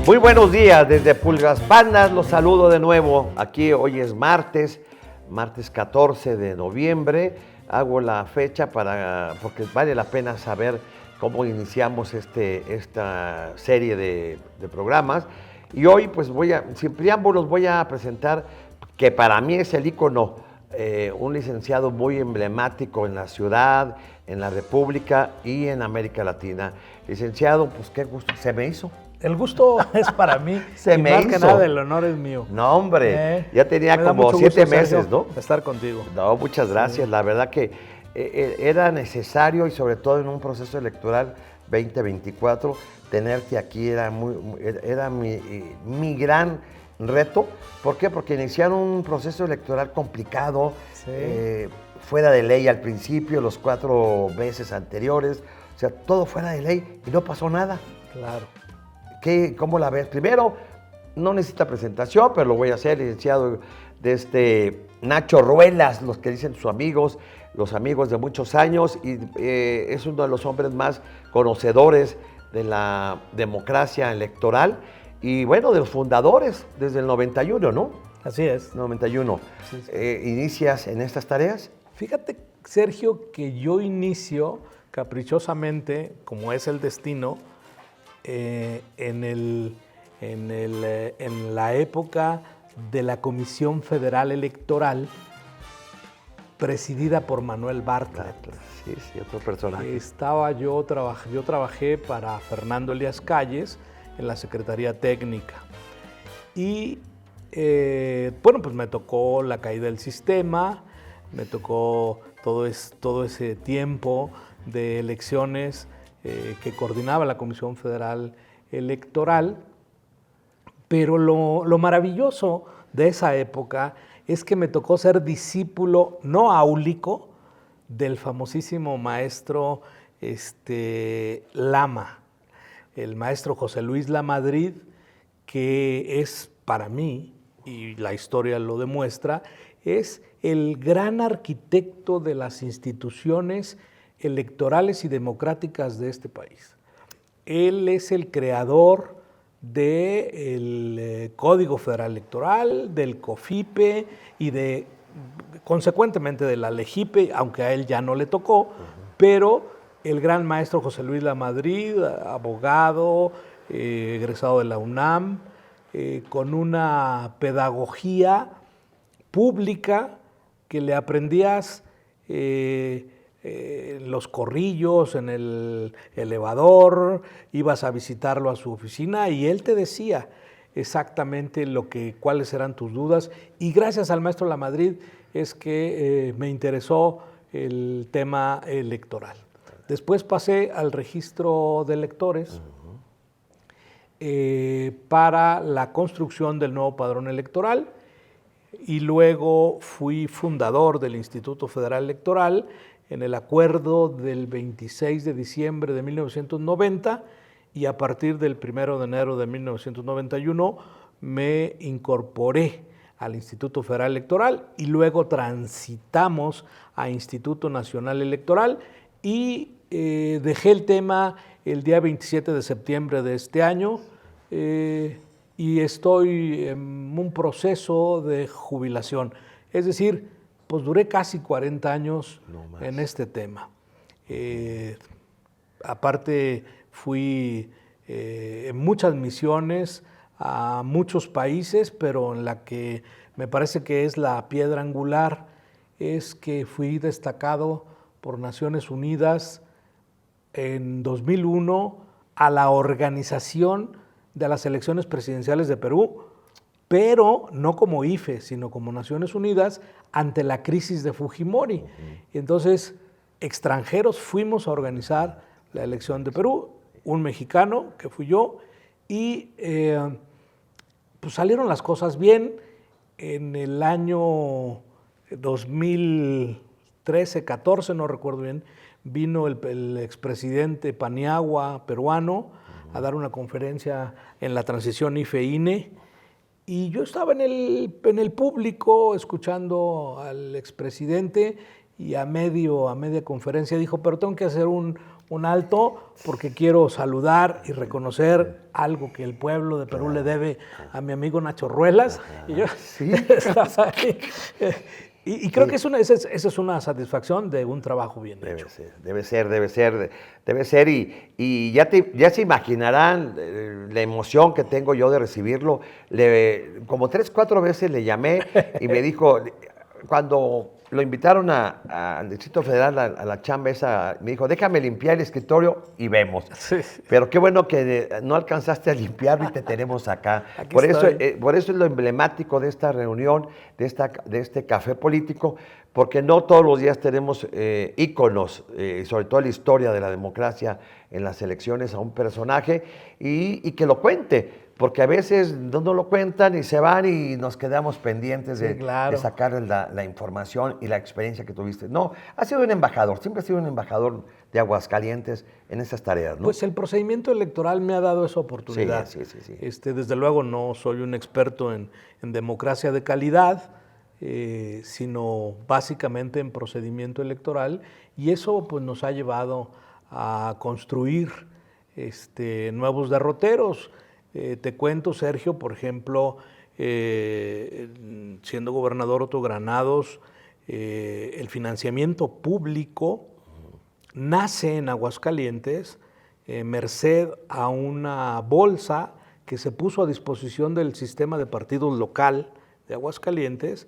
Muy buenos días desde Pulgas Pandas, los saludo de nuevo. Aquí hoy es martes 14 de noviembre. Hago la fecha porque vale la pena saber cómo iniciamos esta serie de programas. Y hoy, pues sin preámbulos, voy a presentar que para mí es el ícono, un licenciado muy emblemático en la ciudad, en la República y en América Latina. Licenciado, pues qué gusto se me hizo. El gusto es para mí. Se y me más hizo. que nada, el honor es mío. No, hombre, ya tenía como 7 meses, ¿no? De estar contigo. No, muchas gracias. Sí. La verdad que era necesario, y sobre todo en un proceso electoral 2024, tenerte aquí era mi gran reto. ¿Por qué? Porque iniciaron un proceso electoral complicado, sí. Fuera de ley al principio, los 4 meses anteriores, o sea, todo fuera de ley y no pasó nada. Claro. ¿Cómo la ves? Primero, no necesita presentación, pero lo voy a hacer, licenciado, Nacho Ruelas, los que dicen sus amigos, los amigos de muchos años, y es uno de los hombres más conocedores de la democracia electoral, y bueno, de los fundadores, desde el 91, ¿no? Así es. 91. Sí. ¿Inicias en estas tareas? Fíjate, Sergio, que yo inicio caprichosamente, como es el destino, en la época de la Comisión Federal Electoral, presidida por Manuel Bartlett. Sí, otro personaje. Yo trabajé para Fernando Elías Calles en la Secretaría Técnica. Y bueno, pues me tocó la caída del sistema, me tocó todo ese tiempo de elecciones que coordinaba la Comisión Federal Electoral, pero lo maravilloso de esa época es que me tocó ser discípulo no áulico del famosísimo maestro Lama, el maestro José Luis Lamadrid, que es para mí, y la historia lo demuestra, es el gran arquitecto de las instituciones electorales y democráticas de este país. Él es el creador del Código Federal Electoral, del COFIPE y consecuentemente de la LEGIPE, aunque a él ya no le tocó, pero el gran maestro José Luis Lamadrid, abogado, egresado de la UNAM, con una pedagogía pública que le aprendías los corrillos, en el elevador, ibas a visitarlo a su oficina y él te decía exactamente cuáles eran tus dudas. Y gracias al maestro Lamadrid es que me interesó el tema electoral. Después pasé al registro de electores para la construcción del nuevo padrón electoral, y luego fui fundador del Instituto Federal Electoral en el acuerdo del 26 de diciembre de 1990, y a partir del 1 de enero de 1991 me incorporé al Instituto Federal Electoral y luego transitamos a Instituto Nacional Electoral y dejé el tema el día 27 de septiembre de este año y estoy en un proceso de jubilación. Es decir, pues duré casi 40 años en este tema. Aparte fui en muchas misiones a muchos países, pero en la que me parece que es la piedra angular es que fui destacado por Naciones Unidas en 2001 a la organización de las elecciones presidenciales de Perú, pero no como IFE, sino como Naciones Unidas ante la crisis de Fujimori. Y entonces, extranjeros fuimos a organizar la elección de Perú, un mexicano, que fui yo, y pues salieron las cosas bien. En el año 2013, 14, no recuerdo bien, vino el expresidente Paniagua, peruano, a dar una conferencia en la transición IFE-INE, y yo estaba en el público escuchando al expresidente y a media conferencia dijo, pero tengo que hacer un alto porque quiero saludar y reconocer algo que el pueblo de Perú le debe a mi amigo Nacho Ruelas. Y yo estaba ahí. Y creo que esa es una satisfacción de un trabajo bien hecho. Debe ser. Y ya se imaginarán la emoción que tengo yo de recibirlo. Como 3, 4 veces le llamé y me dijo, cuando lo invitaron al Distrito Federal a la chamba esa, me dijo, déjame limpiar el escritorio y vemos. Sí. Pero qué bueno que no alcanzaste a limpiarlo y te tenemos acá. Por eso es lo emblemático de esta reunión, de este café político, porque no todos los días tenemos íconos, sobre todo en la historia de la democracia en las elecciones, a un personaje y que lo cuente. Porque a veces no lo cuentan y se van y nos quedamos pendientes de sacar la información y la experiencia que tuviste. No, has sido un embajador, siempre has sido un embajador de Aguascalientes en esas tareas, ¿no? Pues el procedimiento electoral me ha dado esa oportunidad. Sí. Desde luego no soy un experto en democracia de calidad, sino básicamente en procedimiento electoral, y eso pues nos ha llevado a construir nuevos derroteros. Te cuento, Sergio, por ejemplo, siendo gobernador Otto Granados, el financiamiento público nace en Aguascalientes merced a una bolsa que se puso a disposición del sistema de partidos local de Aguascalientes,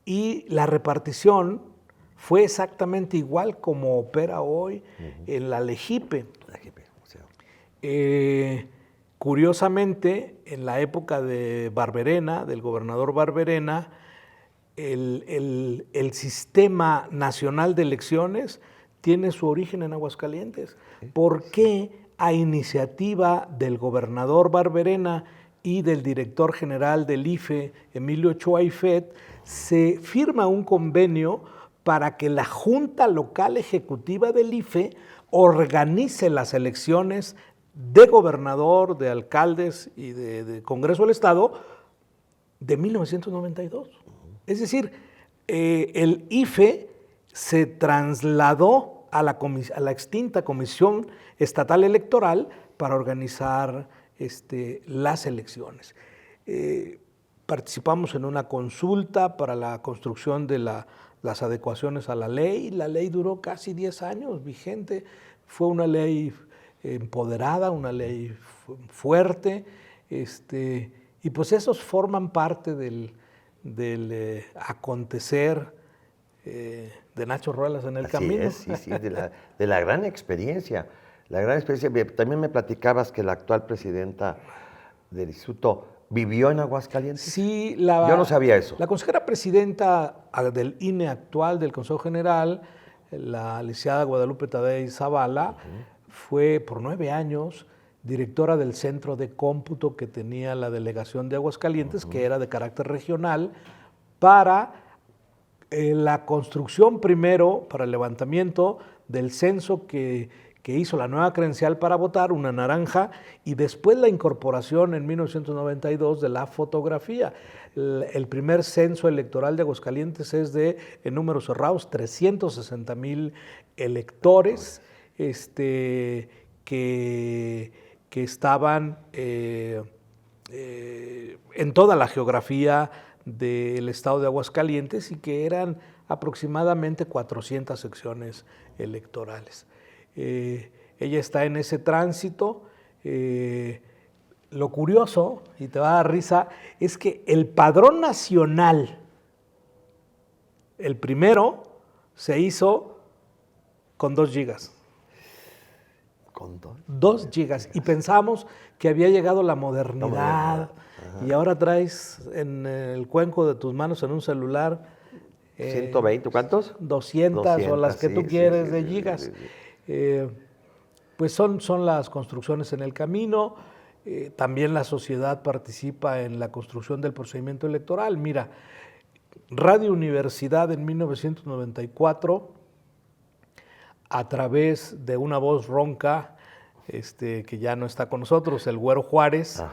y la repartición fue exactamente igual como opera hoy en la LEGIPE. Curiosamente, en la época de Barberena, del gobernador Barberena, el sistema nacional de elecciones tiene su origen en Aguascalientes. ¿Por qué a iniciativa del gobernador Barberena y del director general del IFE, Emilio Ochoa Ifet, se firma un convenio para que la Junta Local Ejecutiva del IFE organice las elecciones de gobernador, de alcaldes y de Congreso del Estado de 1992? Es decir, el IFE se trasladó a la extinta Comisión Estatal Electoral para organizar las elecciones. Participamos en una consulta para la construcción de las adecuaciones a la ley. La ley duró casi 10 años vigente. Fue una ley empoderada, una ley fuerte, y pues esos forman parte del acontecer de Nacho Ruelas en el camino. Sí, de la gran experiencia. También me platicabas que la actual presidenta del instituto vivió en Aguascalientes. Sí, yo no sabía eso. La consejera presidenta del INE actual, del Consejo General, la licenciada Guadalupe Tadei Zavala, fue por 9 años directora del centro de cómputo que tenía la delegación de Aguascalientes, que era de carácter regional, para la construcción primero, para el levantamiento del censo que hizo la nueva credencial para votar, una naranja, y después la incorporación en 1992 de la fotografía. El primer censo electoral de Aguascalientes es en números cerrados, 360,000 electores que estaban en toda la geografía del estado de Aguascalientes, y que eran aproximadamente 400 secciones electorales. Ella está en ese tránsito. Lo curioso, y te va a dar risa, es que el padrón nacional, el primero, se hizo con 2 gigas. ¿Con 2 gigas. Y pensamos que había llegado la modernidad. Y ahora traes en el cuenco de tus manos, en un celular, 120, ¿cuántos? 200 o las que tú quieres de gigas. Pues son las construcciones en el camino. También la sociedad participa en la construcción del procedimiento electoral. Mira, Radio Universidad en 1994, a través de una voz ronca, que ya no está con nosotros, el Güero Juárez,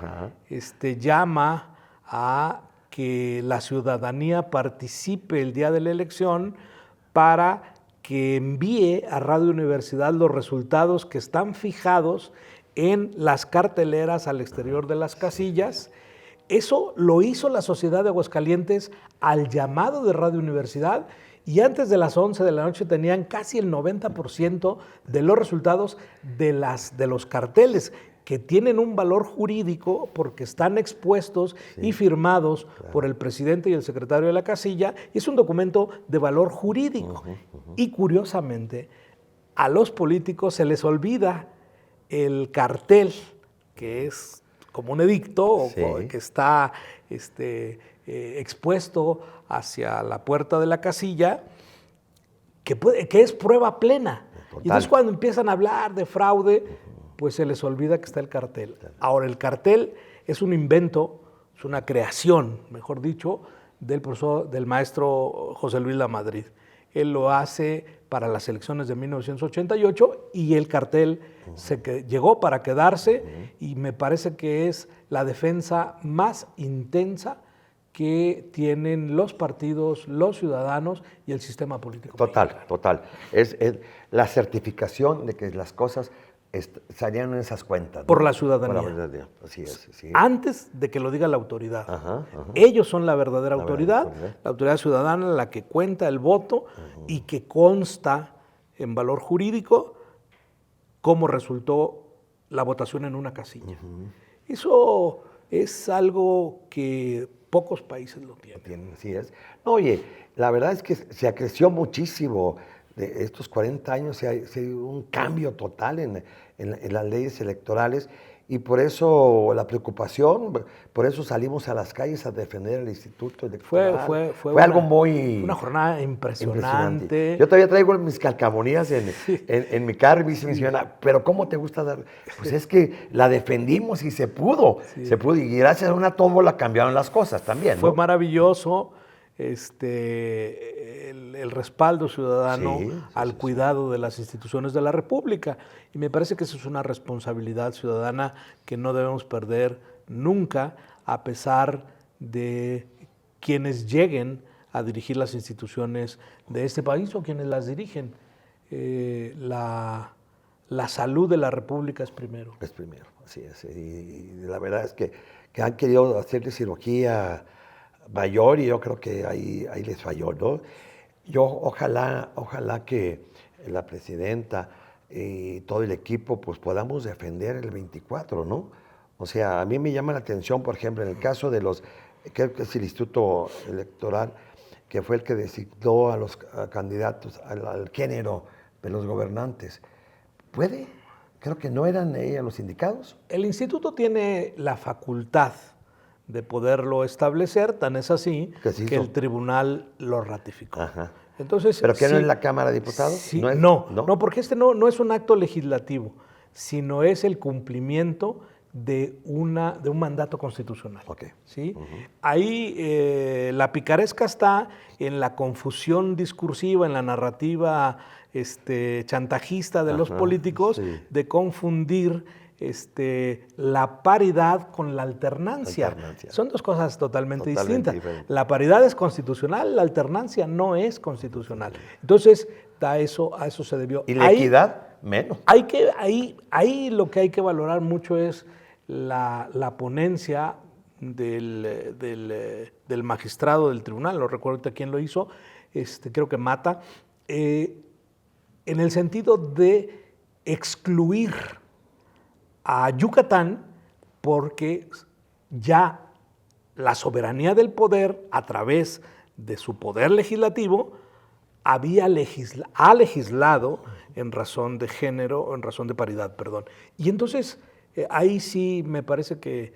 llama a que la ciudadanía participe el día de la elección para que envíe a Radio Universidad los resultados que están fijados en las carteleras al exterior de las casillas. Eso lo hizo la Sociedad de Aguascalientes al llamado de Radio Universidad, y antes de las 11 de la noche tenían casi el 90% de los resultados de los carteles, que tienen un valor jurídico porque están expuestos y firmados por el presidente y el secretario de la casilla, y es un documento de valor jurídico. Y curiosamente, a los políticos se les olvida el cartel, que es como un edicto, que está expuesto hacia la puerta de la casilla, que es prueba plena. Y entonces cuando empiezan a hablar de fraude, pues se les olvida que está el cartel. Ahora, el cartel es un invento, es una creación, mejor dicho, del maestro José Luis Lamadrid. Él lo hace para las elecciones de 1988 y el cartel llegó para quedarse, y me parece que es la defensa más intensa que tienen los partidos, los ciudadanos y el sistema político. Total. Es la certificación de que las cosas salían en esas cuentas, ¿no? Por la ciudadanía. Por la verdad, así es. Antes de que lo diga la autoridad. Ellos son la verdadera autoridad, la autoridad ciudadana, la que cuenta el voto y que consta en valor jurídico cómo resultó la votación en una casilla. Eso es algo que pocos países lo tienen. Así es. No, oye, la verdad es que se acreció muchísimo. De estos 40 años se ha un cambio total en las leyes electorales, y por eso la preocupación, por eso salimos a las calles a defender el Instituto Electoral. Fue algo una jornada impresionante. Yo todavía traigo mis calcamonías en mi carro, y me dice mi señora, pero ¿cómo te gusta dar? Pues es que la defendimos y se pudo, y gracias a una tómbola cambiaron las cosas también, ¿no? Fue maravilloso el respaldo ciudadano al cuidado de las instituciones de la República, y me parece que eso es una responsabilidad ciudadana que no debemos perder nunca, a pesar de quienes lleguen a dirigir las instituciones de este país o quienes las dirigen. La salud de la República es primero. Es primero, así es. Y la verdad es que han querido hacerle cirugía mayor, y yo creo que ahí les falló, ¿no? Yo ojalá que la presidenta y todo el equipo pues podamos defender el 24, ¿no? O sea, a mí me llama la atención, por ejemplo, en el caso de creo que es el Instituto Electoral, que fue el que designó a los candidatos al género de los gobernantes. ¿Puede? Creo que no eran ellos los indicados. El instituto tiene la facultad de poderlo establecer, tan es así que el tribunal lo ratificó. Entonces, ¿pero qué no es la Cámara de Diputados? Sí, no, porque no es un acto legislativo, sino es el cumplimiento de un mandato constitucional. ¿Sí? Ahí la picaresca está en la confusión discursiva, en la narrativa chantajista de los políticos, de confundir la paridad con la alternancia. Son dos cosas totalmente distintas. Diferente. La paridad es constitucional, la alternancia no es constitucional. Entonces, a eso se debió. ¿Y la equidad? Menos. Ahí lo que hay que valorar mucho es la ponencia del magistrado del tribunal, no recuerdo quién lo hizo, creo que Mata, en el sentido de excluir a Yucatán, porque ya la soberanía del poder, a través de su poder legislativo, ha legislado en razón de género, en razón de paridad, perdón. Y entonces ahí sí me parece que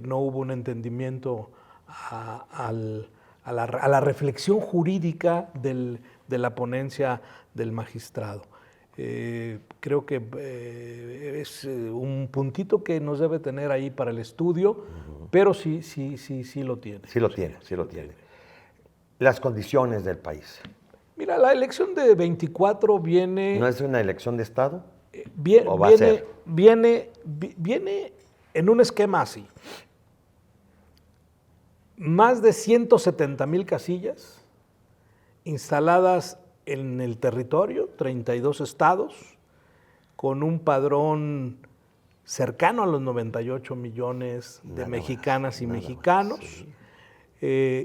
no hubo un entendimiento a la reflexión jurídica de la ponencia del magistrado. Creo que es un puntito que nos debe tener ahí para el estudio, pero sí lo tiene. Sí lo tiene. Las condiciones del país. Mira, la elección de 24 viene... ¿No es una elección de Estado? Viene en un esquema así. Más de 170,000 casillas instaladas en el territorio, 32 estados, con un padrón cercano a los 98 millones de mexicanas y mexicanos. Sí.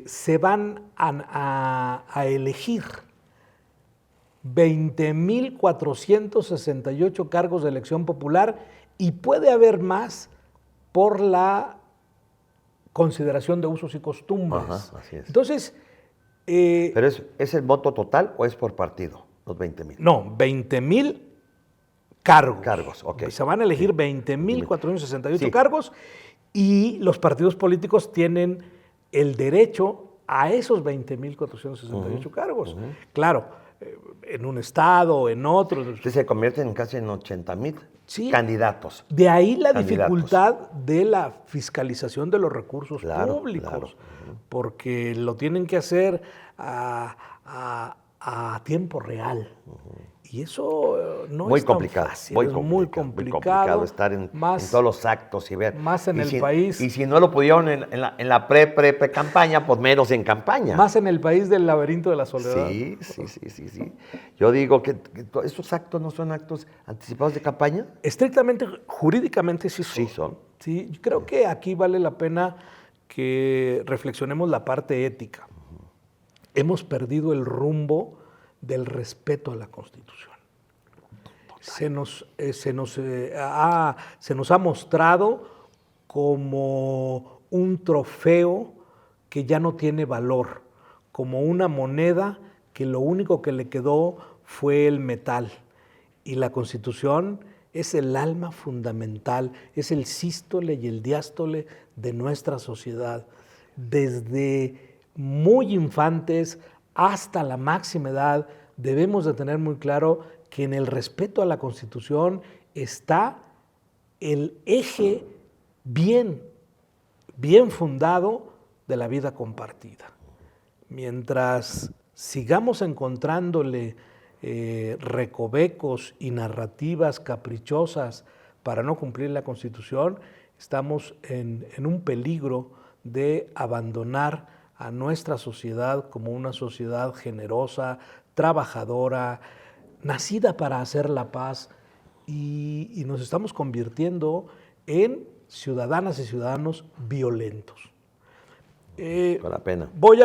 Se van a elegir 20,468 cargos de elección popular y puede haber más por la consideración de usos y costumbres. Ajá, así es. Entonces... ¿Pero es el voto total o es por partido, los 20,000? No, 20,000 cargos. Cargos, ok. Se van a elegir 20,468 cargos y los partidos políticos tienen el derecho a esos 20,468 cargos. Claro, en un estado, en otro. Entonces se convierten casi en 80,000 candidatos. De ahí la dificultad de la fiscalización de los recursos públicos, porque lo tienen que hacer a tiempo real. Y eso no muy es tan complicado, fácil, es muy complicado estar en todos los actos y ver. Más en el país. Y si no lo pudieron en la pre-campaña, pues menos en campaña. Más en el país del laberinto de la soledad. Sí. Yo digo que ¿estos actos no son actos anticipados de campaña? Estrictamente, jurídicamente sí son. Sí son. Sí, yo creo que aquí vale la pena que reflexionemos la parte ética. Hemos perdido el rumbo del respeto a la Constitución. Se nos ha mostrado como un trofeo que ya no tiene valor, como una moneda que lo único que le quedó fue el metal. Y la Constitución es el alma fundamental, es el sístole y el diástole de nuestra sociedad. Desde muy infantes hasta la máxima edad, debemos de tener muy claro que en el respeto a la Constitución está el eje bien fundado de la vida compartida. Mientras sigamos encontrándole recovecos y narrativas caprichosas para no cumplir la Constitución, estamos en un peligro de abandonar a nuestra sociedad como una sociedad generosa, trabajadora, nacida para hacer la paz, y nos estamos convirtiendo en ciudadanas y ciudadanos violentos. Con la pena. Voy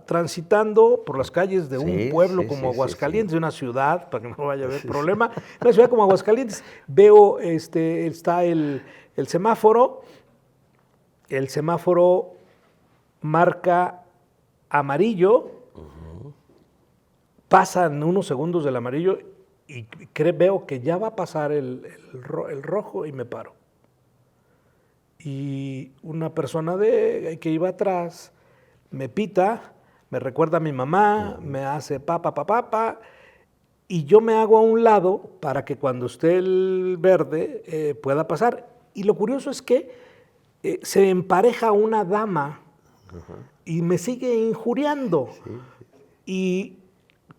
transitando por las calles de un pueblo como Aguascalientes, de una ciudad, para que no vaya a haber problema, una ciudad como Aguascalientes, veo, está el semáforo. El semáforo marca amarillo, pasan unos segundos del amarillo y veo que ya va a pasar el rojo y me paro. Y una persona que iba atrás me pita, me recuerda a mi mamá, me hace papá, y yo me hago a un lado para que cuando esté el verde pueda pasar. Y lo curioso es que se empareja una dama y me sigue injuriando. Y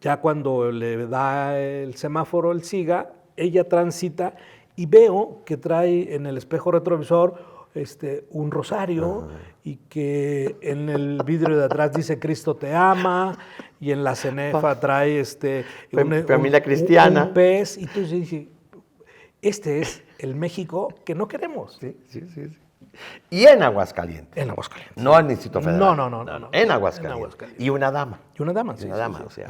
ya cuando le da el semáforo el siga, ella transita y veo que trae en el espejo retrovisor un rosario y que en el vidrio de atrás dice Cristo te ama, y en la cenefa trae familia cristiana, un pez, y tú dices, este es el México que no queremos. Sí. Y en Aguascalientes. En Aguascalientes. No en el Distrito Federal. No. En Aguascalientes. Y una dama. Y una dama, sí. O sea,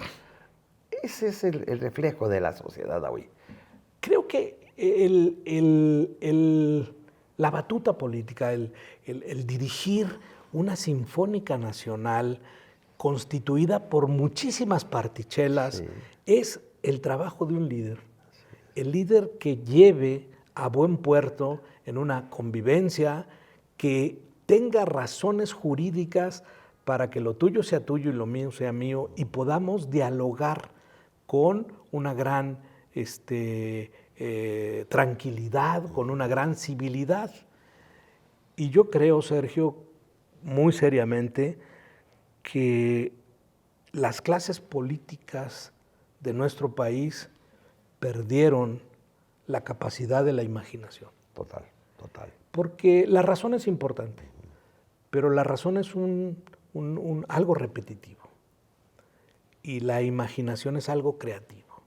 ese es el reflejo de la sociedad hoy. Creo que la batuta política, el dirigir una sinfónica nacional constituida por muchísimas partichelas, es el trabajo de un líder. El líder que lleve a buen puerto en una convivencia, que tenga razones jurídicas para que lo tuyo sea tuyo y lo mío sea mío, y podamos dialogar con una gran tranquilidad, con una gran civilidad. Y yo creo, Sergio, muy seriamente, que las clases políticas de nuestro país perdieron la capacidad de la imaginación. Total. Porque la razón es importante, pero la razón es algo repetitivo. y la imaginación es algo creativo.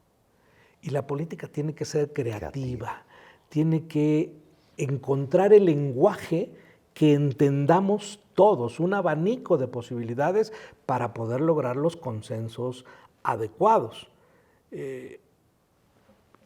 Y la política tiene que ser creativa, tiene que encontrar el lenguaje que entendamos todos, un abanico de posibilidades para poder lograr los consensos adecuados.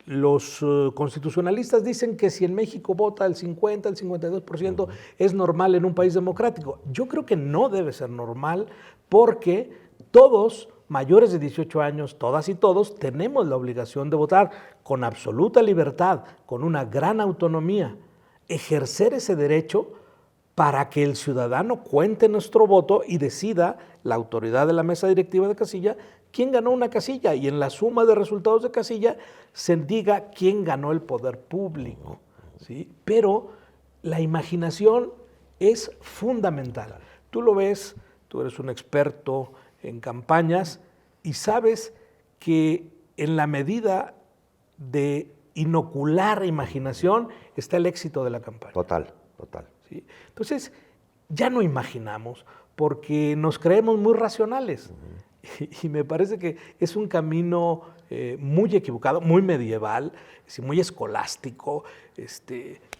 Los constitucionalistas dicen que si en México vota el 50, el 52%, es normal en un país democrático. Yo creo que no debe ser normal porque todos, mayores de 18 años, todas y todos, tenemos la obligación de votar con absoluta libertad, con una gran autonomía. Ejercer ese derecho para que el ciudadano cuente nuestro voto y decida la autoridad de la mesa directiva de casilla quién ganó una casilla, y en la suma de resultados de casilla se diga quién ganó el poder público, ¿sí? Pero la imaginación es fundamental. Tú lo ves, tú eres un experto en campañas y sabes que en la medida de inocular imaginación está el éxito de la campaña. Total. ¿Sí? Entonces, ya no imaginamos porque nos creemos muy racionales. Y me parece que es un camino muy equivocado, muy medieval, muy escolástico,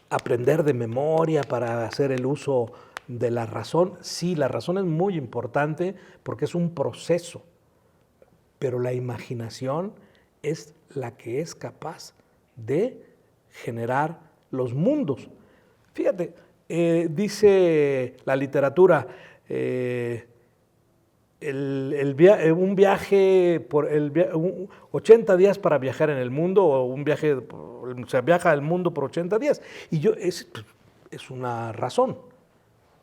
aprender de memoria para hacer el uso de la razón. Sí, la razón es muy importante porque es un proceso, pero la imaginación es la que es capaz de generar los mundos. Fíjate, dice la literatura, un viaje, 80 días para viajar en el mundo, o un viaje, se viaja al mundo por 80 días. Y es una razón,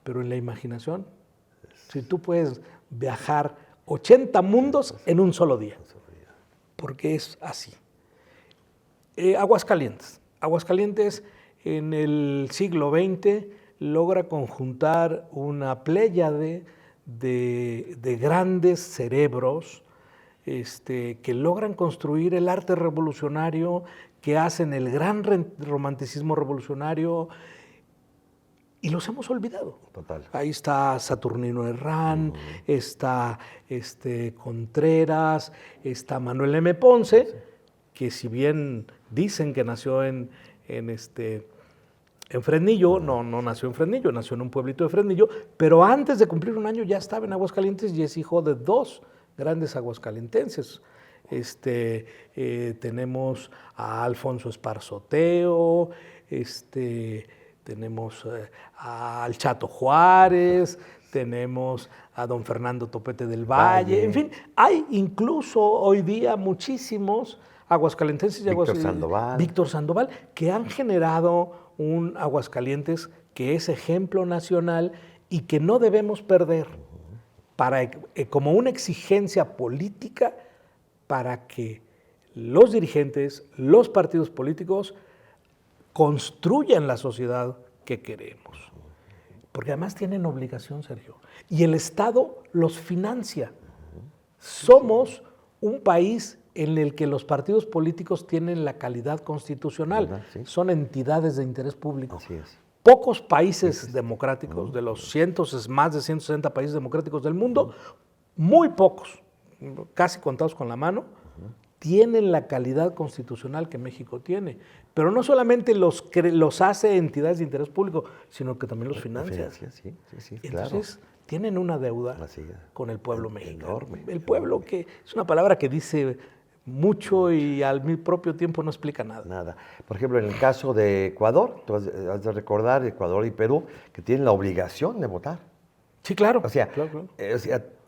pero en la imaginación, si tú puedes viajar 80 mundos en un solo día, porque es así. Aguascalientes en el siglo XX logra conjuntar una pléyade de grandes cerebros que logran construir el arte revolucionario, que hacen el gran romanticismo revolucionario, y los hemos olvidado. Total. Ahí está Saturnino Herrán, está Contreras, está Manuel M. Ponce, que si bien dicen que nació en Fresnillo, no nació en Fresnillo, nació en un pueblito de Fresnillo, pero antes de cumplir un año ya estaba en Aguascalientes y es hijo de dos grandes aguascalentenses. Tenemos a Alfonso Esparzoteo, tenemos al Chato Juárez, tenemos a don Fernando Topete del Valle, en fin, hay incluso hoy día muchísimos aguascalentenses y Víctor Sandoval, que han generado un Aguascalientes que es ejemplo nacional y que no debemos perder como una exigencia política para que los dirigentes, los partidos políticos construyan la sociedad que queremos. Porque además tienen obligación, Sergio. Y el Estado los financia. Somos un país en el que los partidos políticos tienen la calidad constitucional. Sí. Son entidades de interés público. Así es. Pocos países democráticos, de los más de 160 países democráticos del mundo, muy pocos, casi contados con la mano, tienen la calidad constitucional que México tiene. Pero no solamente los hace entidades de interés público, sino que también los financia. Sí, entonces, tienen una deuda con el pueblo mexicano. Enorme. El pueblo, que es una palabra que dice mucho y al propio tiempo no explica nada. Por ejemplo, en el caso de Ecuador, tú has de recordar, Ecuador y Perú, que tienen la obligación de votar. Sí, claro. O sea,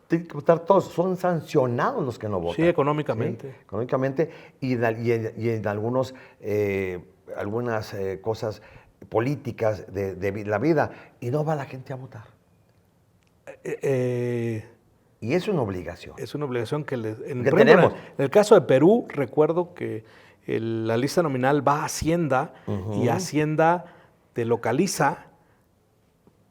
tienen que votar todos, son sancionados los que no votan. Sí, económicamente. ¿Sí? Económicamente y en algunas cosas políticas de la vida, y no va la gente a votar. Y es una obligación. Es una obligación que tenemos. En el caso de Perú, recuerdo que la lista nominal va a Hacienda y Hacienda te localiza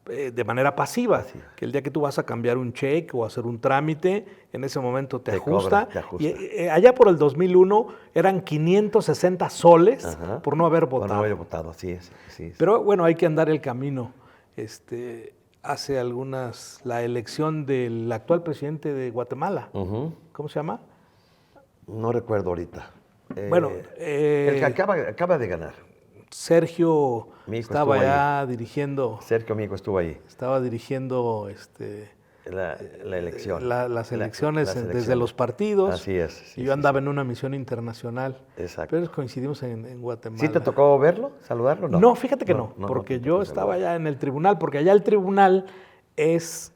de manera pasiva, que el día que tú vas a cambiar un cheque o hacer un trámite, en ese momento te ajusta. Y allá por el 2001 eran 560 soles por no haber votado. Por no haber votado, así es. Pero bueno, hay que andar el camino. hace la elección del actual presidente de Guatemala. ¿Cómo se llama? No recuerdo ahorita. Bueno, el que acaba de ganar. Sergio Mico estaba estuvo ya dirigiendo. Sergio Mico estuvo ahí. Estaba dirigiendo la elección. las elecciones las desde elecciones. los partidos. Así es. Y yo andaba en una misión internacional. Exacto. Pero coincidimos en Guatemala. ¿Sí te tocó verlo, saludarlo? No, fíjate que no, porque yo estaba allá en el tribunal, porque allá el tribunal es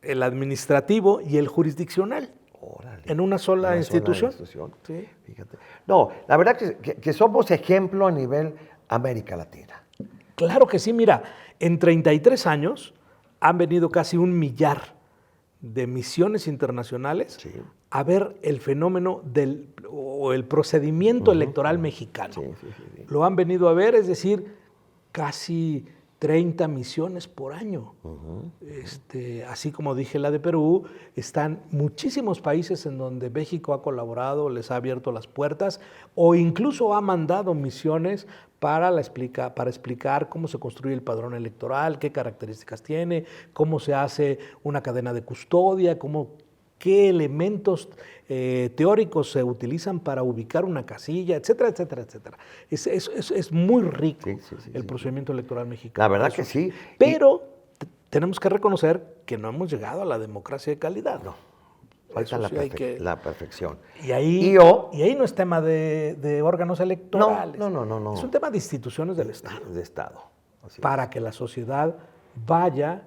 el administrativo y el jurisdiccional. Órale. En una sola institución. Sí. Fíjate. No, la verdad que somos ejemplo a nivel América Latina. Claro que sí, mira, en 33 años han venido casi 1 millar de misiones internacionales a ver el fenómeno o el procedimiento electoral mexicano. Sí. Lo han venido a ver, es decir, casi 30 misiones por año. Así como dije la de Perú, están muchísimos países en donde México ha colaborado, les ha abierto las puertas o incluso ha mandado misiones para explicar cómo se construye el padrón electoral, qué características tiene, cómo se hace una cadena de custodia, qué elementos teóricos se utilizan para ubicar una casilla, etcétera, etcétera, etcétera. Es muy rico el procedimiento electoral mexicano. La verdad que sí. Pero tenemos que reconocer que no hemos llegado a la democracia de calidad. No. Falta la perfección. Y ahí no es tema de órganos electorales. No. Es un tema de instituciones del Estado. De Estado. Así para es. que la sociedad vaya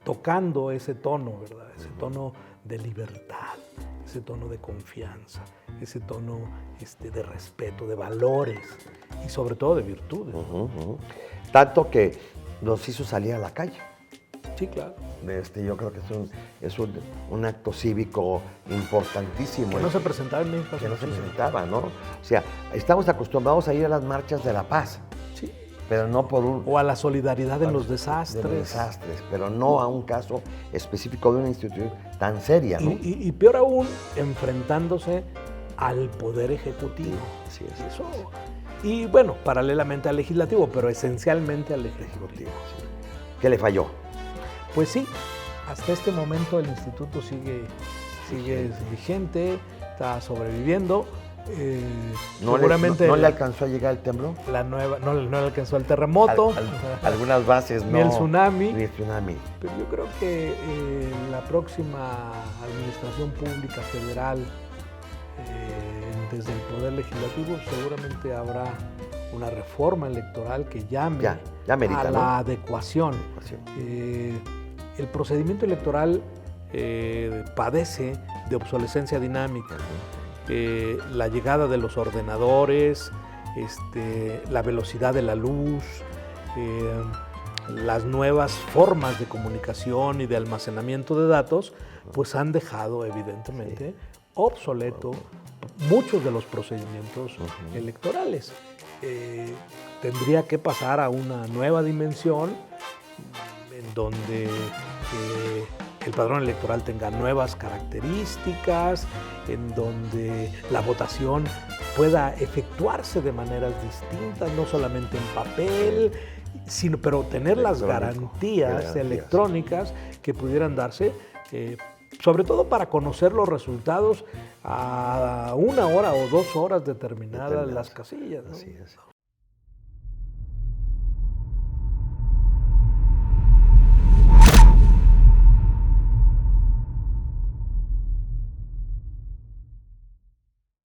tocando ese tono, ¿verdad? Ese tono de libertad, ese tono de confianza, ese tono de respeto, de valores y sobre todo de virtudes. Tanto que nos hizo salir a la calle. Sí, claro. Yo creo que es un acto cívico importantísimo. Que no se presentaba en México. Que no se presentaba, ¿no? O sea, estamos acostumbrados a ir a las marchas de la paz. Sí. Pero no por un... O a la solidaridad en los desastres. De los desastres, pero no a un caso específico de una institución tan seria, ¿no? Y peor aún, enfrentándose al Poder Ejecutivo. Sí, eso. Y bueno, paralelamente al Legislativo, pero esencialmente al Ejecutivo. Sí. ¿Qué le falló? Pues sí, hasta este momento el instituto sigue vigente, está sobreviviendo. Seguramente no le alcanzó a llegar el temblor. No le alcanzó el terremoto. Algunas bases no. Ni el tsunami. Pero yo creo que la próxima administración pública federal, desde el Poder Legislativo, seguramente habrá una reforma electoral que llame ya merita, a la adecuación. El procedimiento electoral padece de obsolescencia dinámica. La llegada de los ordenadores, la velocidad de la luz, las nuevas formas de comunicación y de almacenamiento de datos, pues han dejado evidentemente obsoleto muchos de los procedimientos electorales. Tendría que pasar a una nueva dimensión en donde el padrón electoral tenga nuevas características, en donde la votación pueda efectuarse de maneras distintas, no solamente en papel, pero tener las garantías electrónicas que pudieran darse, sobre todo para conocer los resultados a 1 hora o 2 horas determinadas las casillas, ¿no? Así es.